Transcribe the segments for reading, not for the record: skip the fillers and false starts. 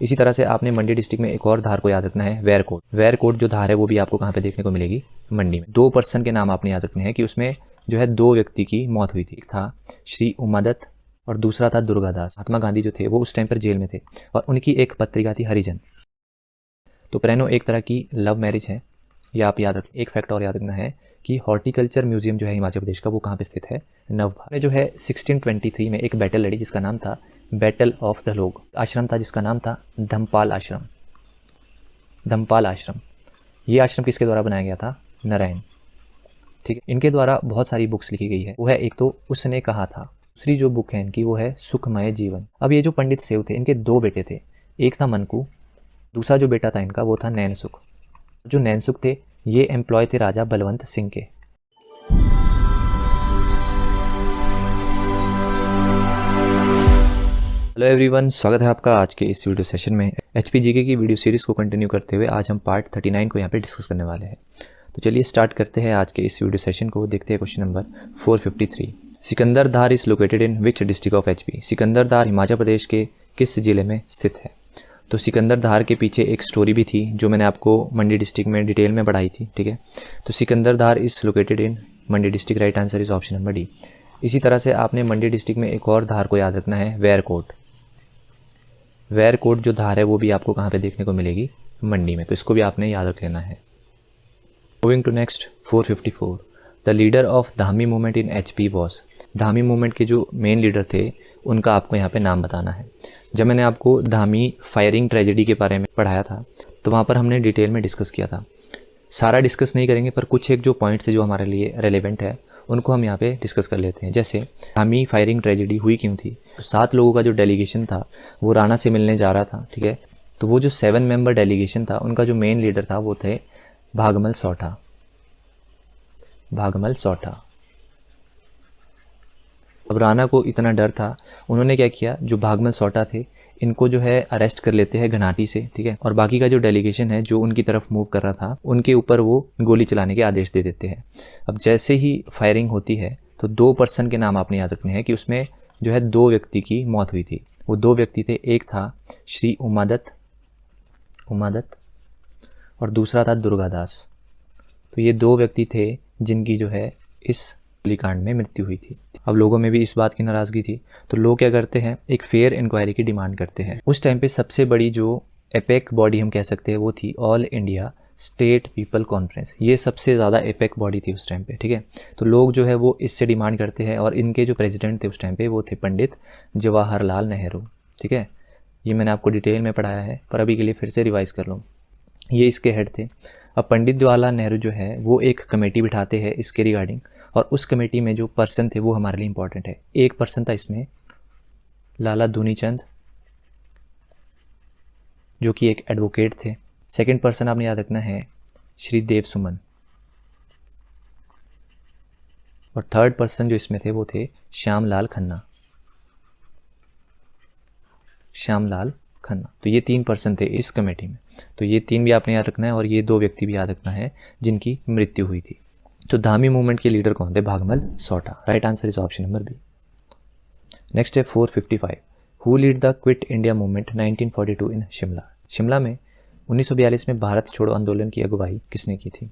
इसी तरह से आपने मंडी डिस्ट्रिक्ट में एक और धार को याद रखना है, वेरकोट। वेरकोट जो धार है वो भी आपको कहाँ पे देखने को मिलेगी, मंडी में। 2 पर्सन के नाम आपने याद रखने हैं कि उसमें जो है 2 व्यक्ति की मौत हुई थी। एक था श्री उमादत्त और दूसरा था दुर्गादास। महात्मा गांधी जो थे वो उस टाइम पर जेल में थे और उनकी एक पत्रिका थी हरिजन। तो प्रेनो एक तरह की लव मैरिज है, या आप याद रखें। एक फैक्ट और याद रखना है कि हॉर्टिकल्चर म्यूजियम जो है हिमाचल प्रदेश का वो कहाँ पे स्थित है, नवभारत में। जो है 1623 में एक बैटल लड़ी जिसका नाम था बैटल ऑफ द लोग। आश्रम था जिसका नाम था धम्पाल आश्रम। धम्पाल आश्रम, ये आश्रम किसके द्वारा बनाया गया था, नारायण। ठीक है, इनके द्वारा बहुत सारी बुक्स लिखी गई है। वो है एक तो उसने कहा था, दूसरी जो बुक है इनकी वो है सुखमय जीवन। अब ये जो पंडित सेव थे इनके 2 बेटे थे, एक था मनकू, दूसरा जो बेटा था इनका वो था नैनसुख। जो नैनसुख थे ये एम्प्लॉय थे राजा बलवंत सिंह के। हेलो एवरीवन, स्वागत है आपका आज के इस वीडियो सेशन में। एचपीजीके की वीडियो सीरीज को कंटिन्यू करते हुए आज हम पार्ट 39 को यहाँ पे डिस्कस करने वाले हैं। तो चलिए स्टार्ट करते हैं आज के इस वीडियो सेशन को। देखते हैं question number 453। Sikandardhar is located in which district of HP. Sikandardhar Himachal Pradesh के किस जिले में स्थित है। तो सिकंदरधार के पीछे एक स्टोरी भी थी जो मैंने आपको मंडी डिस्ट्रिक्ट में डिटेल में पढ़ाई थी। ठीक है, तो Sikandardhar is located in Mandi district. Right answer is option number D. इसी तरह से आपने मंडी डिस्ट्रिक्ट में एक और धार को याद रखना है, वेरकोट। वेरकोट जो धार है वो भी आपको कहाँ पे देखने को मिलेगी, मंडी में। तो इसको भी आपने याद रख लेना है। Moving to next 454। The leader of Dhami movement in HP was. Dhami movement के जो मेन लीडर थे उनका आपको यहाँ पे नाम बताना है। जब मैंने आपको धामी फायरिंग ट्रेजेडी के बारे में पढ़ाया था तो वहाँ पर हमने डिटेल में डिस्कस किया था। सारा डिस्कस नहीं करेंगे पर कुछ एक जो पॉइंट्स है जो हमारे लिए रेलेवेंट है उनको हम यहाँ पे डिस्कस कर लेते हैं। जैसे धामी फायरिंग ट्रेजेडी हुई क्यों थी। 7 लोगों का जो डेलीगेशन था वो राणा से मिलने जा रहा था। ठीक है, तो वो जो 7 मेंबर डेलीगेशन था उनका जो मेन लीडर था वो थे भागमल सौठा। भागमल सौठा। अब राणा को इतना डर था, उन्होंने क्या किया, जो भागमल सौठा थे इनको जो है अरेस्ट कर लेते हैं घनाटी से। ठीक है, और बाकी का जो डेलीगेशन है जो उनकी तरफ मूव कर रहा था उनके ऊपर वो गोली चलाने के आदेश दे देते हैं। अब जैसे ही फायरिंग होती है तो 2 पर्सन के नाम आपने याद रखने हैं कि उसमें जो है 2 व्यक्ति की मौत हुई थी। वो 2 व्यक्ति थे, एक था श्री उमादत्त और दूसरा था दुर्गादास। तो ये 2 व्यक्ति थे जिनकी जो है इस गोलीकांड में मृत्यु हुई थी। अब लोगों में भी इस बात की नाराज़गी थी तो लोग क्या करते हैं, एक फेयर इंक्वायरी की डिमांड करते हैं। उस टाइम पे सबसे बड़ी जो एपेक बॉडी हम कह सकते हैं वो थी all India state people conference. ये सबसे ज़्यादा एपेक बॉडी थी उस टाइम पे। ठीक है, तो लोग जो है वो इससे डिमांड करते हैं और इनके जो प्रेसिडेंट थे उस टाइम पे वो थे पंडित जवाहरलाल नेहरू। ठीक है, ये मैंने आपको डिटेल में पढ़ाया है पर अभी के लिए फिर से रिवाइज़ कर लूँ। ये इसके हेड थे। अब पंडित जवाहरलाल नेहरू जो है वो एक कमेटी बिठाते हैं इसके रिगार्डिंग, और उस कमेटी में जो पर्सन थे वो हमारे लिए इंपॉर्टेंट है। एक पर्सन था इसमें लाला दुनीचंद जो कि एक एडवोकेट थे। सेकंड पर्सन आपने याद रखना है श्री देव सुमन, और थर्ड पर्सन जो इसमें थे वो थे श्यामलाल खन्ना। श्यामलाल खन्ना। तो ये 3 पर्सन थे इस कमेटी में। तो ये 3 भी आपने याद रखना है और ये 2 व्यक्ति भी याद रखना है जिनकी मृत्यु हुई थी। तो धामी मूवमेंट के लीडर कौन थे, Bhagmal Sautha. Right answer is option number B. Next है 455। Who lead the quit India movement 1942 in Shimla. Shimla में 1942 में भारत छोड़ो आंदोलन की अगुवाई किसने की थी।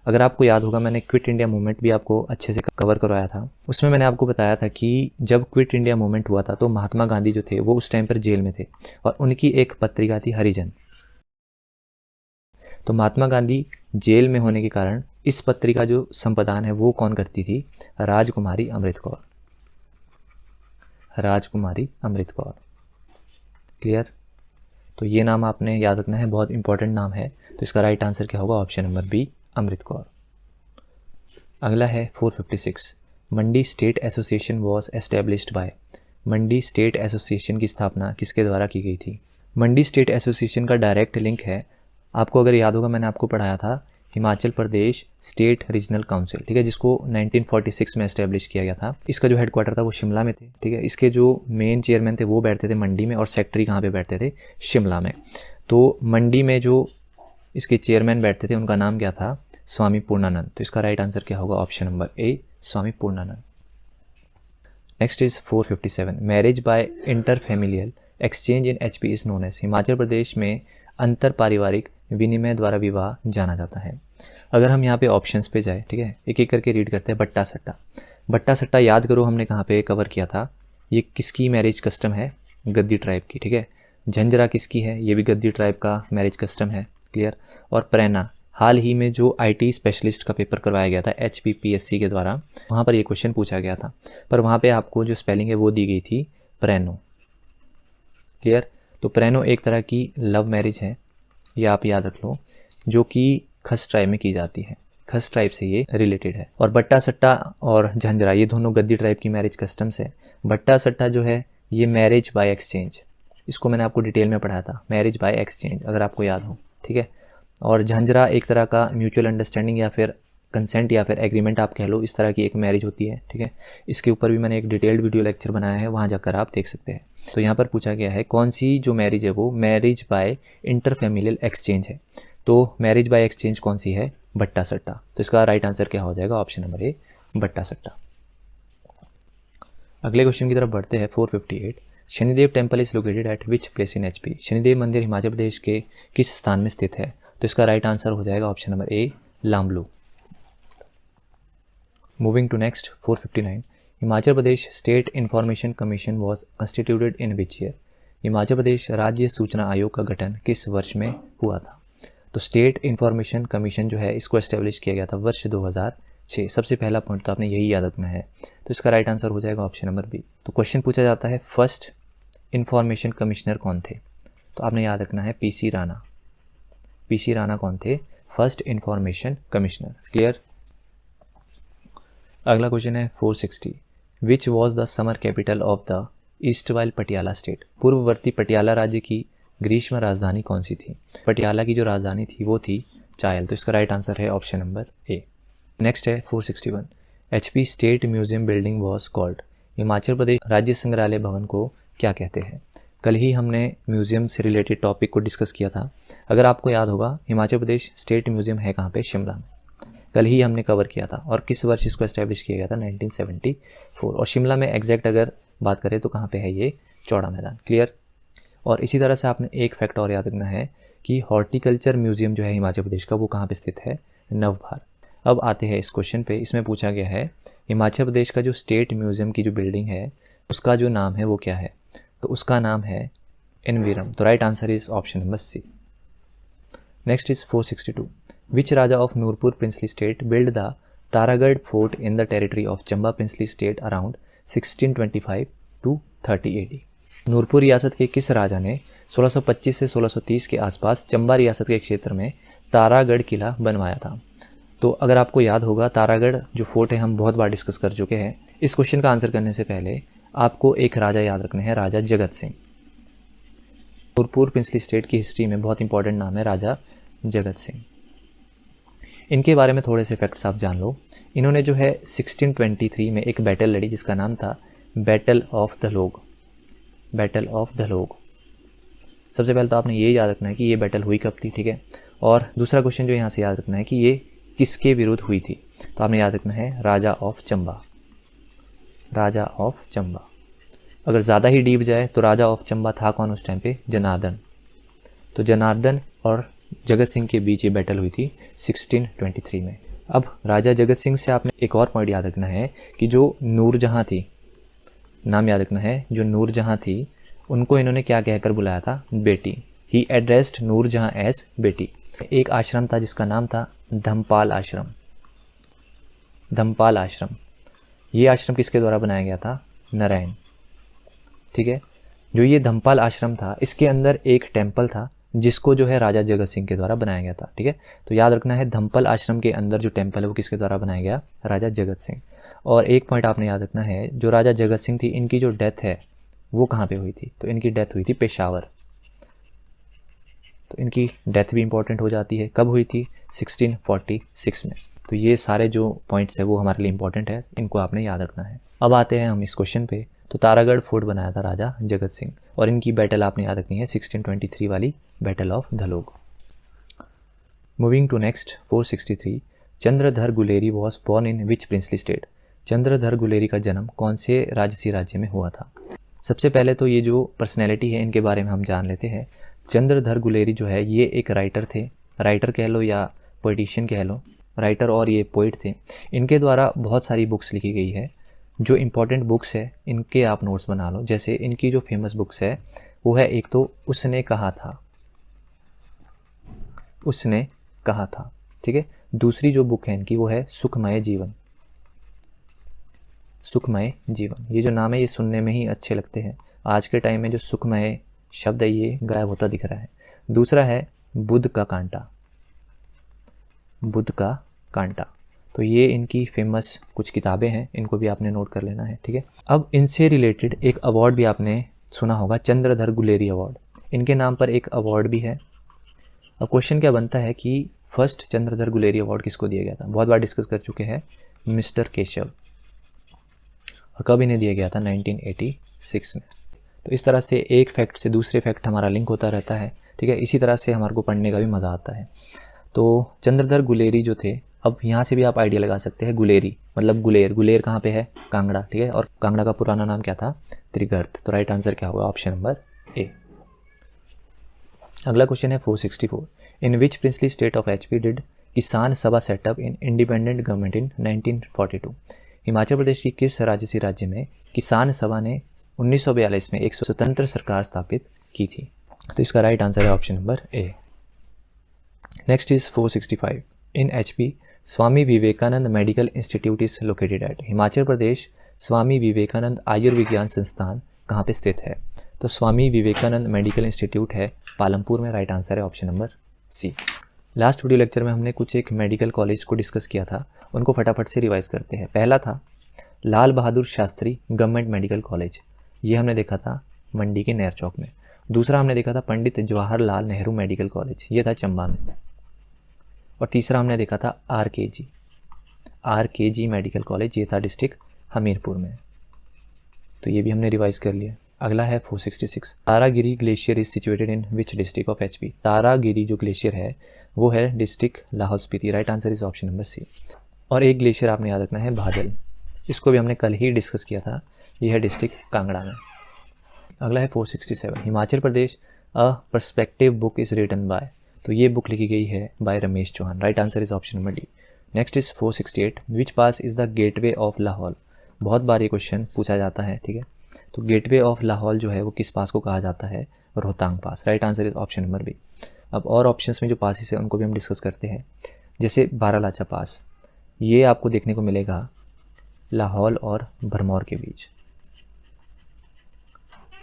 अगर आपको याद होगा मैंने क्विट इंडिया मूवमेंट भी आपको अच्छे से कवर करवाया था। उसमें मैंने आपको बताया था कि जब क्विट इंडिया मूवमेंट हुआ था तो महात्मा गांधी जो थे वो उस टाइम पर जेल में थे और उनकी एक पत्रिका थी हरिजन। तो महात्मा गांधी जेल में होने के कारण इस पत्रिका जो संपादन है वो कौन करती थी, राजकुमारी अमृत कौर। राजकुमारी अमृत कौर। क्लियर। तो ये नाम आपने याद रखना है, बहुत इंपॉर्टेंट नाम है। तो इसका राइट आंसर क्या होगा, option number B, Amrit Kaur. अगला है 456। Mandi state association was established by. Mandi state association की स्थापना किसके द्वारा की गई थी। मंडी स्टेट एसोसिएशन का डायरेक्ट लिंक है, आपको अगर याद होगा मैंने आपको पढ़ाया था, Himachal Pradesh state regional council. ठीक है, जिसको 1946 में एस्टेब्लिश किया गया था। इसका जो हेडक्वार्टर था वो शिमला में थे। ठीक है, इसके जो मेन चेयरमैन थे वो बैठते थे मंडी में और सेक्रेटरी कहाँ पे बैठते थे, शिमला में। तो मंडी में जो इसके चेयरमैन बैठते थे उनका नाम क्या था, स्वामी पूर्णानंद। तो इसका राइट आंसर क्या होगा, option number A, Swami Purnanand. Next is 457। Marriage by interfamilial exchange in HP is known as. Himachal Pradesh में अंतर पारिवारिक विनिमय द्वारा विवाह जाना जाता है। अगर हम यहाँ पे ऑप्शंस पे जाए, ठीक है, एक एक करके रीड करते हैं। बट्टा सट्टा, बट्टा सट्टा याद करो हमने कहाँ पे कवर किया था, ये किसकी मैरिज कस्टम है, गद्दी ट्राइब की, ठीक है। झंझरा किसकी है, ये भी गद्दी ट्राइब का मैरिज कस्टम है, क्लियर। और प्रेरणा, हाल ही में जो IT स्पेशलिस्ट का पेपर करवाया गया था HPPSC के द्वारा, वहाँ पर ये क्वेश्चन पूछा गया था, पर वहाँ पे आपको जो स्पेलिंग है वो दी गई थी प्रेनो, क्लियर। तो प्रेनो एक तरह की लव मैरिज है, ये आप याद रख लो, जो कि खस ट्राइब में की जाती है, खस ट्राइब से ये रिलेटेड है। और बट्टा सट्टा और झंझरा ये दोनों गद्दी ट्राइब की मैरिज कस्टम्स है। बट्टा सट्टा जो है ये मैरिज बाय एक्सचेंज, इसको मैंने आपको डिटेल में पढ़ाया था, मैरिज बाय एक्सचेंज, अगर आपको याद हो, ठीक है। और झंझरा एक तरह का म्यूचुअल अंडरस्टैंडिंग या फिर कंसेंट या फिर एग्रीमेंट आप कह लो, इस तरह की एक मैरिज होती है, ठीक है। इसके ऊपर भी मैंने एक डिटेल्ड वीडियो लेक्चर बनाया है, वहाँ जाकर आप देख सकते हैं। तो यहाँ पर पूछा गया है कौन सी जो मैरिज है वो मैरिज बाय इंटरफैमिलियल एक्सचेंज है। तो मैरिज बाय एक्सचेंज कौन सी है, बट्टा सट्टा। तो इसका राइट आंसर क्या हो जाएगा, ऑप्शन नंबर ए, बट्टा सट्टा। अगले क्वेश्चन की तरफ बढ़ते हैं। 458, Shanidev temple is located eight which place in HP। Shanidev मंदिर हिमाचल प्रदेश के किस स्थान में स्थित है। तो इसका राइट आंसर हो जाएगा option number A, Lamlu. Moving to next 459, Himachal Pradesh state information commission was constituted in which year. Himachal Pradesh राज्य सूचना आयोग का गठन किस वर्ष में हुआ था। तो स्टेट इंफॉर्मेशन कमीशन जो है इसको एस्टेब्लिश किया गया था वर्ष 2006। सबसे पहला पॉइंट तो आपने यही याद रखना है। तो इसका राइट आंसर हो जाएगा ऑप्शन नंबर बी। तो क्वेश्चन पूछा जाता है फर्स्ट इंफॉर्मेशन कमिश्नर कौन थे। तो आपने याद रखना है PC राणा। PC राणा कौन थे, फर्स्ट इंफॉर्मेशन कमिश्नर, क्लियर। अगला क्वेश्चन है 460, which was the summer capital of the erstwhile Patiala state. पूर्ववर्ती पटियाला राज्य की ग्रीष्म राजधानी कौन सी थी। पटियाला की जो राजधानी थी वो थी चायल। तो इसका राइट आंसर है ऑप्शन नंबर ए। नेक्स्ट है 461, HP state museum building was called. Himachal Pradesh राज्य संग्रहालय भवन को क्या कहते हैं। कल ही हमने म्यूजियम से रिलेटेड टॉपिक को डिस्कस किया था। अगर आपको याद होगा हिमाचल प्रदेश स्टेट म्यूजियम है कहाँ पे, शिमला में। कल ही हमने कवर किया था और किस वर्ष इसको एस्टेब्लिश किया गया था, 1974। और शिमला में एग्जैक्ट अगर बात करें तो कहाँ पे है ये, चौड़ा मैदान, क्लियर। और इसी तरह से आपने एक फैक्ट और याद रखना है कि हॉर्टिकल्चर म्यूजियम जो है हिमाचल प्रदेश का वो कहाँ पे स्थित है, नवभार। अब आते हैं इस क्वेश्चन पे। इसमें पूछा गया है हिमाचल प्रदेश का जो स्टेट म्यूजियम की जो बिल्डिंग है उसका जो नाम है वो क्या है। तो उसका नाम है एनवीरम। तो right answer is option number C. Next is 462, which Raja of Nurpur princely state build the Taragarh fort in the territory of Chamba princely state around 1625 to 30 AD। Nurpur रियासत के किस राजा ने 1625 से 1630 के आसपास चंबा रियासत के क्षेत्र में तारागढ़ किला बनवाया था। तो अगर आपको याद होगा तारागढ़ जो फोर्ट है हम बहुत बार डिस्कस कर चुके हैं। इस क्वेश्चन का आंसर करने से पहले आपको एक राजा याद रखने हैं, राजा जगत सिंह। नूरपुर प्रिंसली स्टेट की हिस्ट्री में बहुत इंपॉर्टेंट नाम है राजा जगत सिंह। इनके बारे में थोड़े से फैक्ट्स आप जान लो। इन्होंने जो है 1623 में एक बैटल लड़ी जिसका नाम था बैटल ऑफ द लोग। बैटल ऑफ द लोग। सबसे पहले तो आपने ये याद रखना है कि ये बैटल हुई कब थी, ठीक है। और दूसरा क्वेश्चन जो यहाँ से याद रखना है कि ये किसके विरुद्ध हुई थी। तो आपने याद रखना है राजा ऑफ चंबा। राजा ऑफ चंबा। अगर ज़्यादा ही डीप जाए तो राजा ऑफ चंबा था कौन उस टाइम पे, जनार्दन। तो जनार्दन और जगत सिंह के बीच ये बैटल हुई थी 1623 में। अब राजा जगत सिंह से आपने एक और पॉइंट याद रखना है कि जो नूरजहाँ थी, नाम याद रखना है, जो नूरजहाँ थी उनको इन्होंने क्या कहकर बुलाया था, बेटी। ही एड्रेस्ड नूरजहाँ एज बेटी। एक आश्रम था जिसका नाम था धम्पाल आश्रम। धम्पाल आश्रम, ये आश्रम किसके द्वारा बनाया गया था, नारायण, ठीक है। जो ये धम्पाल आश्रम था इसके अंदर एक टेम्पल था जिसको जो है राजा जगत सिंह के द्वारा बनाया गया था, ठीक है। तो याद रखना है धम्पल आश्रम के अंदर जो टेम्पल है वो किसके द्वारा बनाया गया, राजा जगत सिंह। और एक पॉइंट आपने याद रखना है, जो राजा जगत सिंह थी इनकी जो डेथ है वो कहाँ पे हुई थी। तो इनकी डेथ हुई थी पेशावर। तो इनकी डेथ भी इंपॉर्टेंट हो जाती है। कब हुई थी, 1646 में। तो ये सारे जो पॉइंट्स है वो हमारे लिए इंपॉर्टेंट है, इनको आपने याद रखना है। अब आते हैं हम इस क्वेश्चन पे। तो तारागढ़ फोर्ट बनाया था राजा जगत सिंह और इनकी बैटल आपने याद रखनी है 1623 वाली battle of Dhalog. Moving to next 463, Chandradhar Guleri was born in which princely state. Chandradhar Guleri का जन्म कौन से राजसी राज्य में हुआ था। सबसे पहले तो ये जो पर्सनैलिटी है इनके बारे में हम जान लेते हैं। चंद्रधर गुलेरी जो है ये एक राइटर थे, राइटर कह लो या पोइटिशियन कह लो, राइटर और ये पोइट थे। इनके द्वारा बहुत सारी बुक्स लिखी गई है। जो इम्पोर्टेंट बुक्स है इनके आप नोट्स बना लो। जैसे इनकी जो फेमस बुक्स है वो है, एक तो उसने कहा था, उसने कहा था, ठीक है। दूसरी जो बुक है इनकी वो है सुखमय जीवन, सुखमय जीवन। ये जो नाम है ये सुनने में ही अच्छे लगते हैं। आज के टाइम में जो सुखमय शब्द है ये गायब होता दिख रहा है। दूसरा है बुद्ध का कांटा, बुद्ध का कांटा। तो ये इनकी फेमस कुछ किताबें हैं, इनको भी आपने नोट कर लेना है, ठीक है। अब इनसे रिलेटेड एक अवार्ड भी आपने सुना होगा, चंद्रधर गुलेरी अवार्ड। इनके नाम पर एक अवार्ड भी है। अब क्वेश्चन क्या बनता है कि फर्स्ट चंद्रधर गुलेरी अवार्ड किसको दिया गया था? बहुत बार डिस्कस कर चुके हैं, मिस्टर केशव। और कब इन्हें दिया गया था? 1986 में। तो इस तरह से एक फैक्ट से दूसरे फैक्ट हमारा लिंक होता रहता है, ठीक है। इसी तरह से हमारे को पढ़ने का भी मज़ा आता है। तो चंद्रधर गुलेरी जो थे, अब यहाँ से भी आप आइडिया लगा सकते हैं, गुलेरी मतलब गुलेर, गुलेर कहाँ पे है? कांगड़ा, ठीक है। और कांगड़ा का पुराना नाम क्या था? त्रिगर्त। तो राइट आंसर क्या होगा? Option number A. अगला क्वेश्चन है 464। In which princely state of HP did Kisan Sabha set up in independent government in 1942? Himachal Pradesh की किस राज्य राज्य में किसान सभा ने 1942 में एक स्वतंत्र सरकार स्थापित की थी? तो इसका राइट आंसर है option number A. Next is 465। In HP Swami Vivekanand medical institute is located at? Himachal Pradesh Swami Vivekanand आयुर्विज्ञान संस्थान कहाँ पे स्थित है? तो स्वामी विवेकानंद मेडिकल इंस्टीट्यूट है पालमपुर में। राइट आंसर है option number C. Last video lecture में हमने कुछ एक मेडिकल कॉलेज को डिस्कस किया था, उनको फटाफट से रिवाइज करते हैं। पहला था Lal Bahadur Shastri government medical college, ये हमने देखा था मंडी के नहर चौक में। दूसरा हमने देखा था पंडित जवाहरलाल नेहरू मेडिकल कॉलेज, ये था चंबा में। और तीसरा हमने देखा था आरकेजी मेडिकल कॉलेज, ये था डिस्ट्रिक्ट हमीरपुर में। तो ये भी हमने रिवाइज कर लिया। अगला है 466। Taragiri glacier is situated in which district of HP? Taragiri जो ग्लेशियर है वो है district Lahaul Spiti. Right answer is option number C. और एक ग्लेशियर आपने याद रखना है भादल, इसको भी हमने कल ही डिस्कस किया था, यह है डिस्ट्रिक्ट कांगड़ा में। अगला है 467। Himachal Pradesh a perspective book is written by? तो ये बुक लिखी गई है by Ramesh Chauhan. Right answer is option number D. Next is 468। Which pass is the gateway of Lahaul? बहुत बार ये क्वेश्चन पूछा जाता है, ठीक है। तो गेटवे ऑफ लाहौल जो है वो किस पास को कहा जाता है? Rohtang pass. Right answer is option number B. अब और ऑप्शंस में जो पासिस है उनको भी हम डिस्कस करते हैं। जैसे बारालाचा पास, ये आपको देखने को मिलेगा लाहौल और भरमौर के बीच,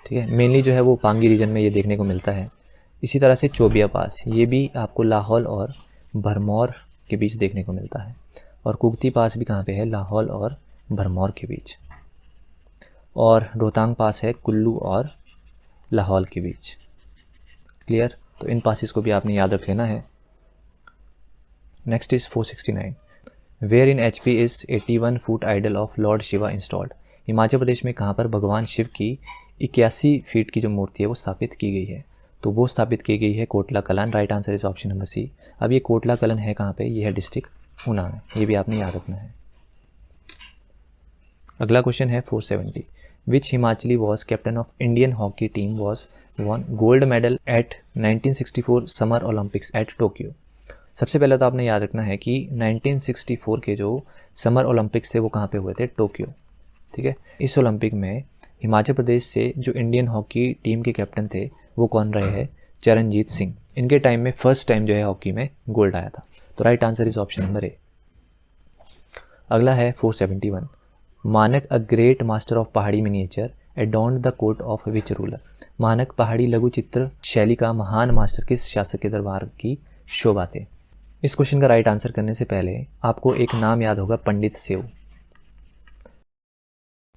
ठीक है। मेनली जो है वो पांगी रीजन में ये देखने को मिलता है। इसी तरह से चोबिया पास, ये भी आपको लाहौल और भरमौर के बीच देखने को मिलता है। और कुगती पास भी कहाँ पे है? लाहौल और भरमौर के बीच। और रोहतांग पास है कुल्लू और लाहौल के बीच। क्लियर? तो इन पासिस को भी आपने याद रख लेना है। Next is 469। Where in HP is 81 foot idol of lord Shiva installed? Himachal Pradesh में कहाँ पर भगवान शिव की 81 फीट की जो मूर्ति है वो स्थापित की गई है? तो वो स्थापित की गई है Kotla Kalan. Right answer is option number C. अब ये कोटला कलान है कहाँ पे? ये है डिस्ट्रिक्ट ऊना में, ये भी आपने याद रखना है। अगला क्वेश्चन है 470। Which Himachali was captain of Indian hockey team was won gold medal at 1964 summer Olympics at Tokyo? सबसे पहले तो आपने याद रखना है कि 1964 के जो समर ओलंपिक्स थे वो कहाँ पे हुए थे? टोक्यो, ठीक है। इस ओलंपिक में हिमाचल प्रदेश से जो इंडियन हॉकी टीम के कैप्टन थे वो कौन रहे हैं? चरणजीत सिंह। इनके टाइम में फर्स्ट टाइम जो है हॉकी में गोल्ड आया था। तो right answer is option number A. अगला है 471। Manak a great master of Pahari miniature adorned the court of which ruler? Manak Pahari लघु चित्र शैली का महान मास्टर किस शासक के दरबार की शोभा थे? इस क्वेश्चन का राइट आंसर करने से पहले आपको एक नाम याद होगा, पंडित सेव।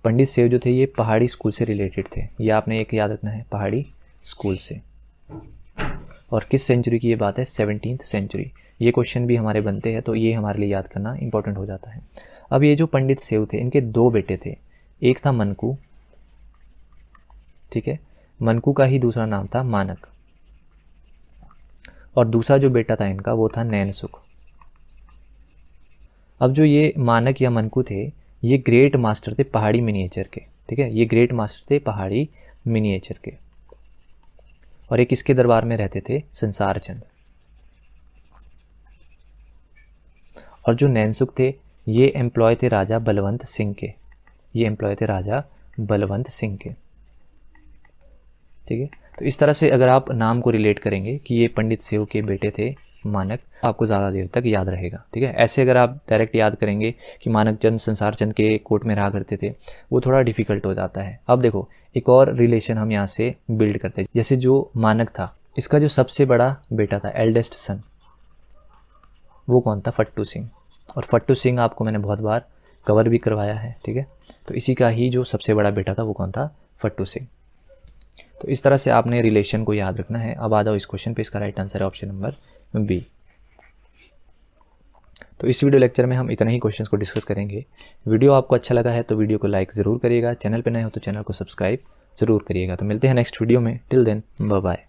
पंडित सेव जो थे ये पहाड़ी स्कूल से रिलेटेड थे, ये आपने एक याद रखना है, पहाड़ी स्कूल से। और किस सेंचुरी की ये बात है? 17th century. ये क्वेश्चन भी हमारे बनते हैं तो ये हमारे लिए याद करना इंपॉर्टेंट हो जाता है। अब ये जो पंडित सेव थे इनके दो बेटे थे, एक था मनकू, ठीक है, मनकू का ही दूसरा नाम था मानक, और दूसरा जो बेटा था इनका वो था नैनसुख। अब जो ये मानक या मनकू थे ये ग्रेट मास्टर थे पहाड़ी मिनिएचर के, ठीक है, ये ग्रेट मास्टर थे पहाड़ी मिनिएचर के। और एक किसके दरबार में रहते थे? संसार चंद। और जो नैनसुख थे ये एम्प्लॉय थे राजा बलवंत सिंह के, ये एम्प्लॉय थे राजा बलवंत सिंह के। ठीक है, तो इस तरह से अगर आप नाम को रिलेट करेंगे कि ये पंडित सेव के बेटे थे मानक, आपको ज़्यादा देर तक याद रहेगा। ठीक है, ऐसे अगर आप डायरेक्ट याद करेंगे कि मानक चंद संसार चंद के कोर्ट में रहा करते थे, वो थोड़ा डिफिकल्ट हो जाता है। अब देखो एक और रिलेशन हम यहाँ से बिल्ड करते हैं। जैसे जो मानक था, इसका जो सबसे बड़ा बेटा था, एल्डेस्ट सन, वो कौन था? फट्टू सिंह। और फट्टू सिंह आपको मैंने बहुत बार कवर भी करवाया है। ठीक है, तो इसी का ही जो सबसे बड़ा बेटा था वो कौन था? फट्टू सिंह। तो इस तरह से आपने रिलेशन को याद रखना है। अब आ जाओ इस क्वेश्चन पे, इसका राइट आंसर है ऑप्शन नंबर बी। तो इस वीडियो लेक्चर में हम इतने ही क्वेश्चंस को डिस्कस करेंगे। वीडियो आपको अच्छा लगा है तो वीडियो को लाइक ज़रूर करिएगा, चैनल पे नए हो तो चैनल को सब्सक्राइब ज़रूर करिएगा। तो मिलते हैं नेक्स्ट वीडियो में, टिल देन बाय बाय।